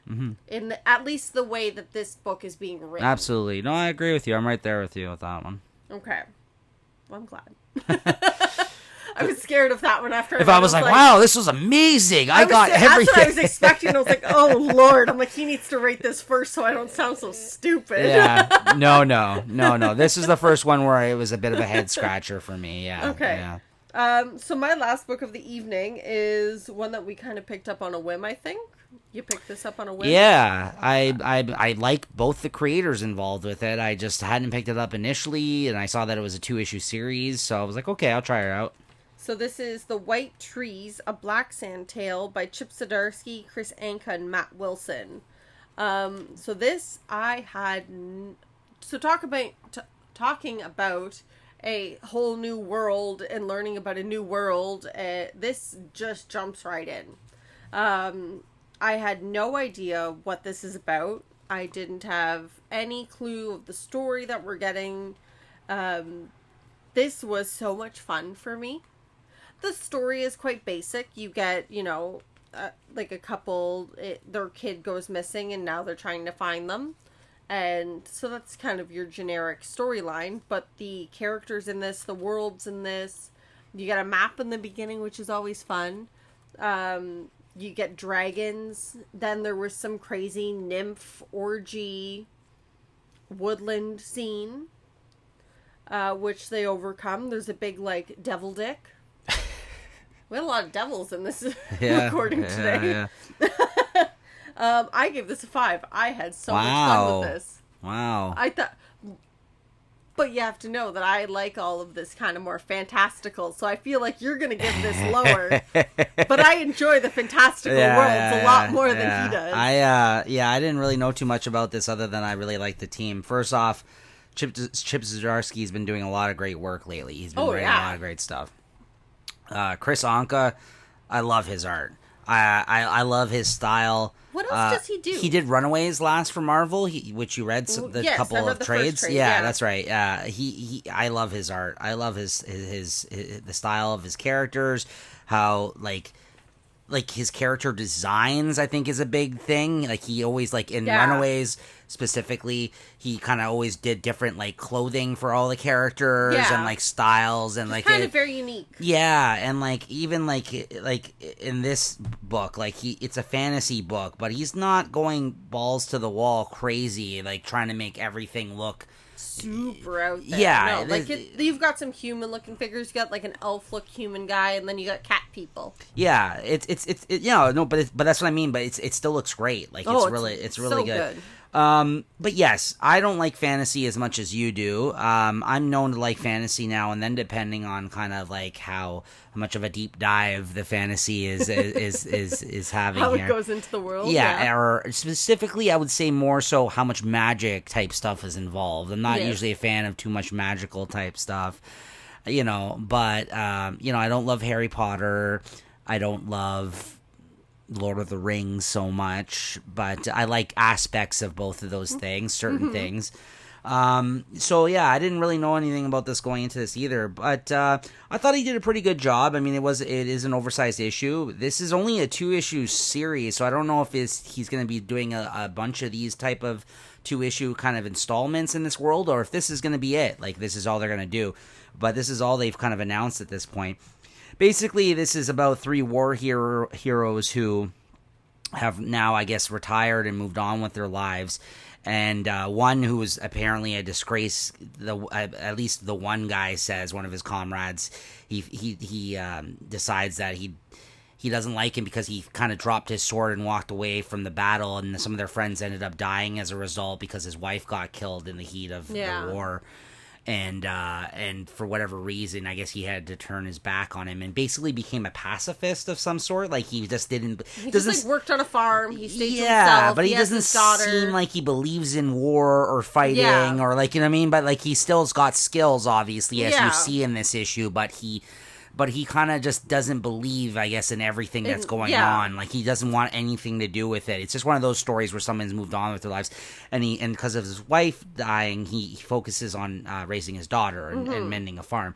In at least the way that this book is being written. Absolutely. No, I agree with you. I'm right there with you with that one. Okay. Well, I'm glad. I was scared of that one after. If I was like, wow, this was amazing. I got everything. That's what I was expecting. I was like, oh, Lord. I'm like, he needs to rate this first so I don't sound so stupid. Yeah. No. This is the first one where it was a bit of a head scratcher for me. Yeah. Okay. Yeah. So my last book of the evening is one that we kind of picked up on a whim, I think. You picked this up on a whim? Yeah. I like both the creators involved with it. I just hadn't picked it up initially, and I saw that it was a 2-issue series, so I was like, okay, I'll try her out. So this is The White Trees, A Black Sand Tale by Chip Zdarsky, Chris Anka, and Matt Wilson. So this I had... So talking about a whole new world and learning about a new world, this just jumps right in. I had no idea what this is about. I didn't have any clue of the story that we're getting. This was so much fun for me. The story is quite basic. You get, a couple, their kid goes missing and now they're trying to find them. And so that's kind of your generic storyline. But the characters in this, the worlds in this, you get a map in the beginning, which is always fun. You get dragons. Then there was some crazy nymph orgy woodland scene, which they overcome. There's a big, devil dick. We had a lot of devils in this recording today. Yeah. I gave this a 5. I had so much fun with this. Wow. I thought But you have to know that I like all of this kind of more fantastical, so I feel like you're going to give this lower. But I enjoy the fantastical worlds a lot more than he does. I didn't really know too much about this other than I really like the team. First off, Chip Zdarsky's been doing a lot of great work lately. He's been writing a lot of great stuff. Chris Anka, I love his art. I love his style. What else does he do? He did Runaways last for Marvel, which you read couple of trades. Trade, yeah, that's right. I love his art. I love his the style of his characters. How like his character designs, I think, is a big thing. Like he always in Runaways specifically, he kind of always did different clothing for all the characters and styles and kind of very unique. Yeah, and even in this book, it's a fantasy book, but he's not going balls to the wall crazy, trying to make everything look super out there. Yeah, no, you've got some human looking figures. You got an elf look human guy, and then you got cat people. Yeah, but that's what I mean. But it still looks great. It's really good. But yes, I don't like fantasy as much as you do. I'm known to like fantasy now and then, depending on kind of how much of a deep dive the fantasy is having how here. It goes into the world. Yeah, or specifically, I would say more so how much magic type stuff is involved. I'm not usually a fan of too much magical type stuff, but I don't love Harry Potter. I don't love Lord of the Rings so much, but I like aspects of both of those things, certain things. So yeah, I didn't really know anything about this going into this either, but I thought he did a pretty good job. I mean, it is an oversized issue. This is only a 2-issue series, so I don't know if he's going to be doing a bunch of these type of 2-issue kind of installments in this world, or if this is going to be it. This is all they're going to do. But this is all they've kind of announced at this point. Basically, this is about 3 war heroes who have now, I guess, retired and moved on with their lives. And one who is apparently a disgrace, at least the one guy says, one of his comrades, he decides that he doesn't like him because he kind of dropped his sword and walked away from the battle, and some of their friends ended up dying as a result because his wife got killed in the heat of the war. And for whatever reason, I guess he had to turn his back on him and basically became a pacifist of some sort. He just didn't. He just worked on a farm. He stayed to himself. But he doesn't seem like he believes in war or fighting or you know what I mean. But he still's got skills, obviously, as you see in this issue. But he kind of just doesn't believe, I guess, in everything that's going on. He doesn't want anything to do with it. It's just one of those stories where someone's moved on with their lives, and because of his wife dying, he focuses on raising his daughter and mending a farm.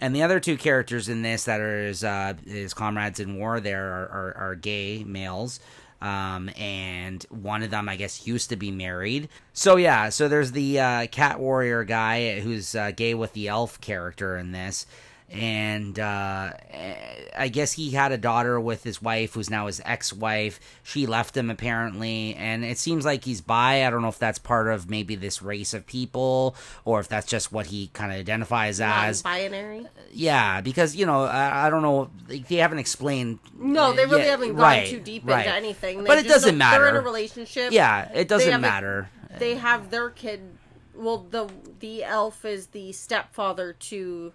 And the other 2 characters in this that are his comrades in war there are gay males. And one of them, I guess, used to be married. So there's the cat warrior guy who's gay with the elf character in this. And I guess he had a daughter with his wife, who's now his ex-wife. She left him, apparently, and it seems like he's bi. I don't know if that's part of maybe this race of people, or if that's just what he kind of identifies as. Non-binary? Yeah, because, I don't know. They haven't explained. No, they really haven't gone too deep into anything. But it doesn't matter. They're in a relationship. Yeah, it doesn't matter. They have their kid. Well, the elf is the stepfather to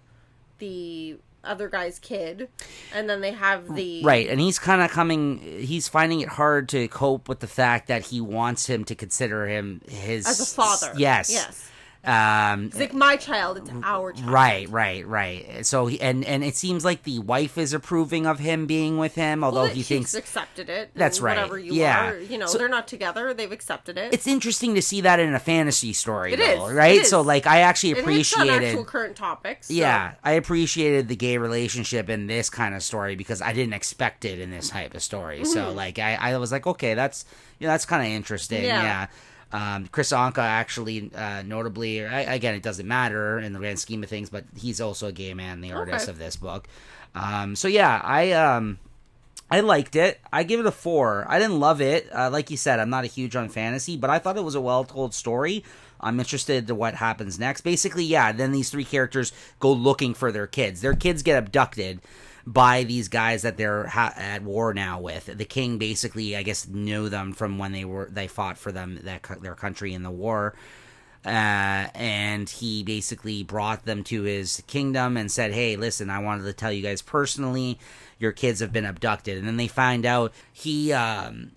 the other guy's kid, and then they have the and he's he's finding it hard to cope with the fact that he wants him to consider him his as a father. Yes. It's like my child, it's our child. Right. So and it seems like the wife is approving of him being with him, although he thinks accepted it. That's right. Whatever you are, so, they're not together. They've accepted it. It's interesting to see that in a fantasy story, right? It is. So I actually appreciated it's on actual current topics. So. Yeah, I appreciated the gay relationship in this kind of story because I didn't expect it in this type of story. So I was like, okay, that's kind of interesting. Yeah. Chris Anka actually, notably, again, it doesn't matter in the grand scheme of things, but he's also a gay man, the artist of this book. So yeah, I liked it. I give it a 4. I didn't love it. Like you said, I'm not a huge on fantasy, but I thought it was a well-told story. I'm interested to what happens next. Basically, then these 3 characters go looking for their kids. Their kids get abducted by these guys that they're at war now with. The king basically, I guess, knew them from when they fought for their country in the war. and he basically brought them to his kingdom and said, hey, listen, I wanted to tell you guys personally, your kids have been abducted. And then they find out his daughter,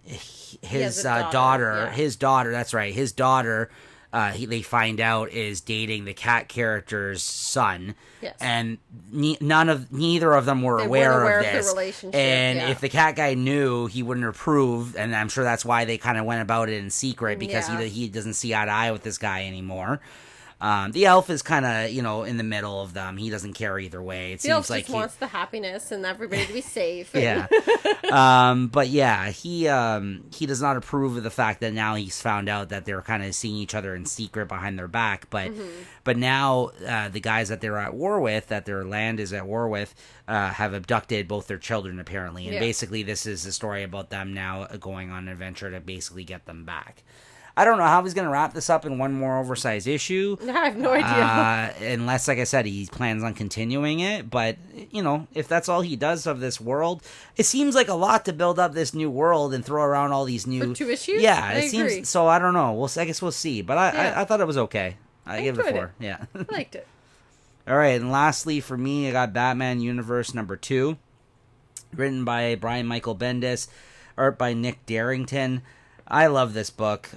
that's right, his daughter, they find out is dating the cat character's son. Yes. And neither of them were aware of this. The relationship, and if the cat guy knew, he wouldn't approve, and I'm sure that's why they kind of went about it in secret, because he doesn't see eye to eye with this guy anymore. The elf is kind of, in the middle of them. He doesn't care either way. It seems like he wants the happiness and everybody to be safe. Yeah. But yeah, he does not approve of the fact that now he's found out that they're kind of seeing each other in secret behind their back. But now the guys that they're at war with, that their land is at war with, have abducted both their children apparently. And basically this is a story about them now going on an adventure to basically get them back. I don't know how he's going to wrap this up in one more oversized issue. I have no idea. Unless, like I said, he plans on continuing it. But, if that's all he does of this world, it seems like a lot to build up this new world and throw around all these new... For 2 issues? Yeah, it seems... So, I don't know. I guess we'll see. But I thought it was okay. I give it a 4. Yeah. I liked it. All right, and lastly, for me, I got Batman Universe number 2. Written by Brian Michael Bendis. Art by Nick Darrington. I love this book.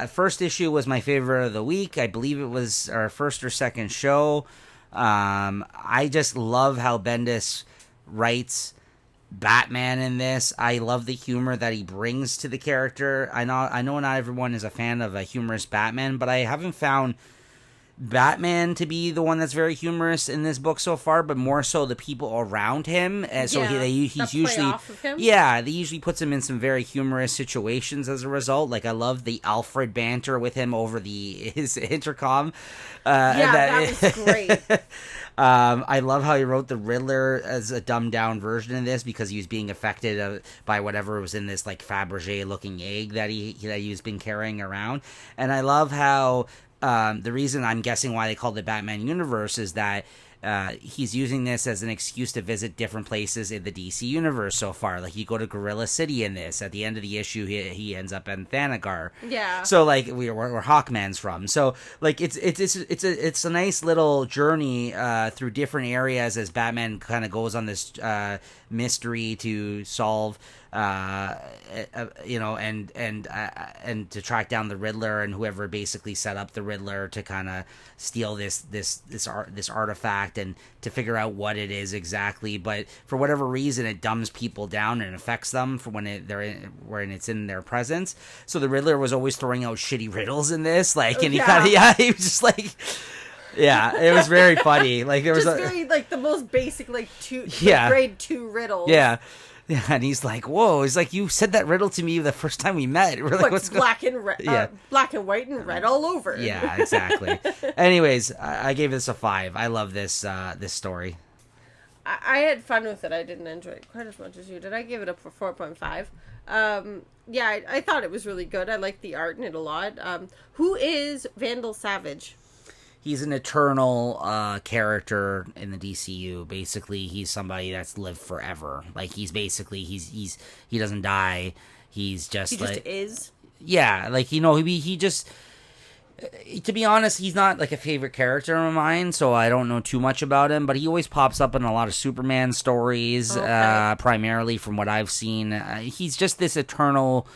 First issue was my favorite of the week. I believe it was our first or second show. I just love how Bendis writes Batman in this. I love the humor that he brings to the character. I know not everyone is a fan of a humorous Batman, but I haven't found Batman to be the one that's very humorous in this book so far, but more so the people around him. And so he's usually off of him. Yeah, they usually puts him in some very humorous situations as a result. Like I love the Alfred banter with him over his intercom. That was great. I love how he wrote the Riddler as a dumbed down version of this because he was being affected by whatever was in this like Fabergé looking egg that he's been carrying around. And I love how the reason I'm guessing why they called it Batman Universe is that he's using this as an excuse to visit different places in the DC universe so far. Like you go to Gorilla City in this. At the end of the issue, he ends up in Thanagar. Yeah. So like where Hawkman's from. So like it's a nice little journey through different areas as Batman kind of goes on this mystery to solve. And to track down the Riddler and whoever basically set up the Riddler to kind of steal this artifact and to figure out what it is exactly. But for whatever reason, it dumbs people down and affects them for when it's in their presence. So the Riddler was always throwing out shitty riddles in this, like, and he was just like. Yeah, it was very funny. Like there was very like the most basic grade 2 riddle. Yeah. Yeah, and he's like, "Whoa!" He's like, "You said that riddle to me the first time we met." We're like, "What's black and white and red all over?" Yeah, exactly. Anyways, I gave this a 5. I love this story. I had fun with it. I didn't enjoy it quite as much as you did. I gave it up for 4.5. I thought it was really good. I liked the art in it a lot. Who is Vandal Savage? He's an eternal character in the DCU. Basically, he's somebody that's lived forever. Like he doesn't die. He just is. Yeah, like he just. To be honest, he's not like a favorite character of mine, so I don't know too much about him. But he always pops up in a lot of Superman stories, primarily from what I've seen. He's just this eternal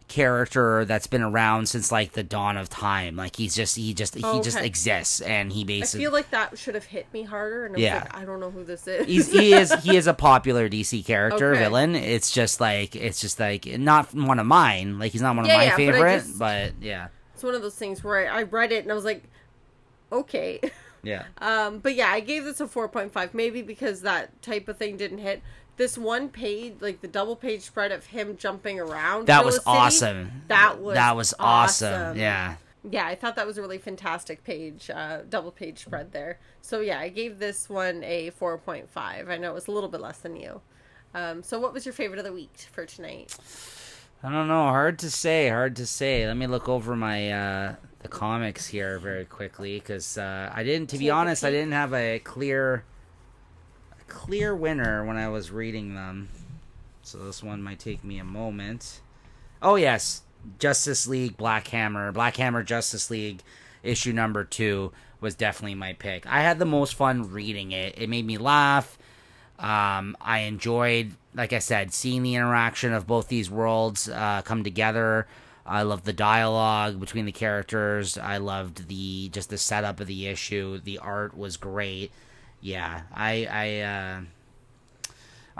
character that's been around since like the dawn of time. Like he just exists, and he basically. I feel like that should have hit me harder, and I was like, I don't know who this is. he is a popular DC character villain. It's just like not one of mine. Like he's not one of my favorite, but yeah. It's one of those things where I read it and I was like, okay. Yeah. But yeah, I gave this a 4.5, maybe because that type of thing didn't hit. This one page, like the double page spread of him jumping around. That was awesome. That was awesome. Yeah. Yeah, I thought that was a really fantastic page, double page spread there. So yeah, I gave this one a 4.5. I know it was a little bit less than you. So what was your favorite of the week for tonight? I don't know. Hard to say. Let me look over my the comics here very quickly because I didn't. To be honest, I didn't have a clear winner when I was reading them. So this one might take me a moment. Oh yes, Justice League Black Hammer Justice League issue number 2 was definitely my pick. I had the most fun reading it. It made me laugh. I enjoyed, like I said, seeing the interaction of both these worlds come together. I loved the dialogue between the characters. I loved the setup of the issue. The art was great. Yeah, I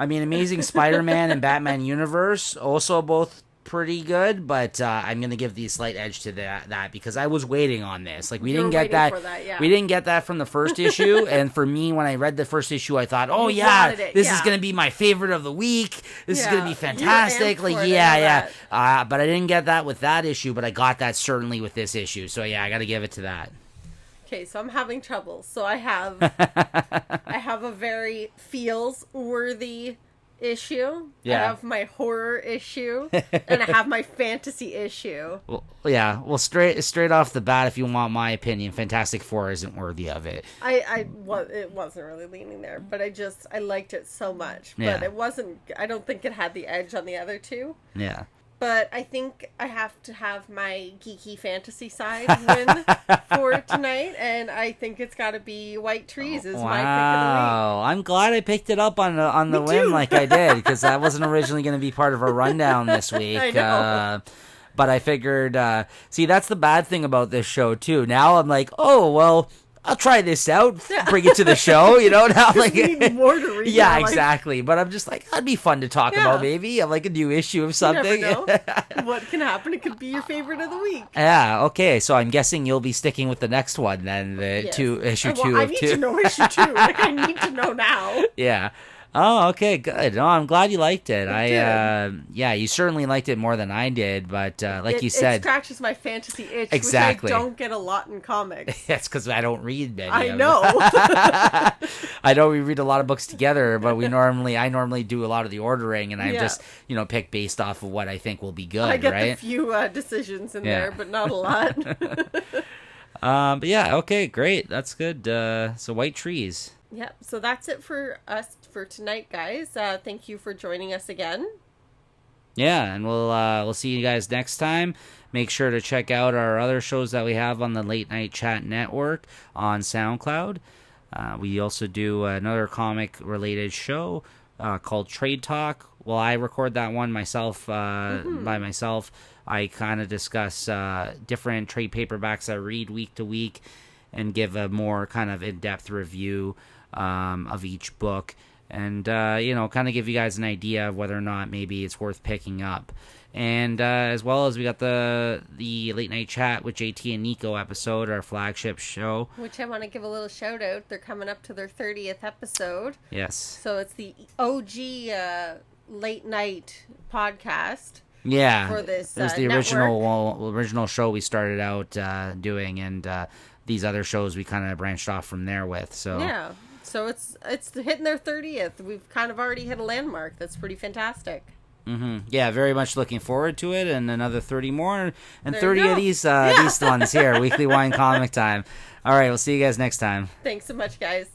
mean, Amazing Spider-Man and Batman Universe also both pretty good, but I'm gonna give the slight edge to that because I was waiting on this. Like we didn't get that. We didn't get that from the first issue, and for me, when I read the first issue, I thought, "Oh yeah, this is gonna be my favorite of the week. This is gonna be fantastic." Like but I didn't get that with that issue, but I got that certainly with this issue. So yeah, I got to give it to that. Okay, so I'm having trouble. So I have a very feels worthy issue. Yeah. I have my horror issue, and I have my fantasy issue. Well, straight off the bat, if you want my opinion, Fantastic Four isn't worthy of it. It wasn't really leaning there, but I liked it so much. But it wasn't. I don't think it had the edge on the other two. Yeah. But I think I have to have my geeky fantasy side win for tonight, and I think it's got to be White Trees is my pick of the week. Wow, I'm glad I picked it up on the whim like I did, because that wasn't originally going to be part of our rundown this week. I know. But I figured, see, that's the bad thing about this show, too. Now I'm like, oh, well, I'll try this out, bring it to the show, now like you need more to read. Yeah, exactly. But I'm just like, that'd be fun to talk about. Maybe like a new issue of something. You never know what can happen. It could be your favorite of the week. Yeah. Okay. So I'm guessing you'll be sticking with the next one then, issue 2 I of need 2. to know issue 2. Like I need to know now. Yeah. Oh, okay, good. No, I'm glad you liked it. You certainly liked it more than I did, but you said, it scratches my fantasy itch, exactly. which I don't get a lot in comics. That's because I don't read many. I know. I know we read a lot of books together, but I normally do a lot of the ordering, and I just pick based off of what I think will be good. I get right? a few decisions in there, but not a lot. But yeah, okay, great. That's good. So White Trees. Yep. So that's it for us for tonight, guys. Thank you for joining us again. Yeah, and we'll see you guys next time. Make sure to check out our other shows that we have on the Late Night Chat Network on SoundCloud. We also do another comic-related show called Trade Talk. Well, I record that one myself by myself. I kind of discuss different trade paperbacks I read week to week and give a more kind of in-depth review of each book, and kind of give you guys an idea of whether or not maybe it's worth picking up. And as well as we got the Late Night Chat with JT and Niko episode, our flagship show, which I want to give a little shout out. They're coming up to their 30th episode. Yes. So it's the OG late night podcast. Yeah. For this, it was the original show we started out doing, and these other shows we kind of branched off from there with. So yeah. So it's hitting their 30th. We've kind of already hit a landmark. That's pretty fantastic. Mm-hmm. Yeah, very much looking forward to it, and another 30 more, and there 30 of these ones here. Weekly Wine Comic Time. All right, we'll see you guys next time. Thanks so much, guys.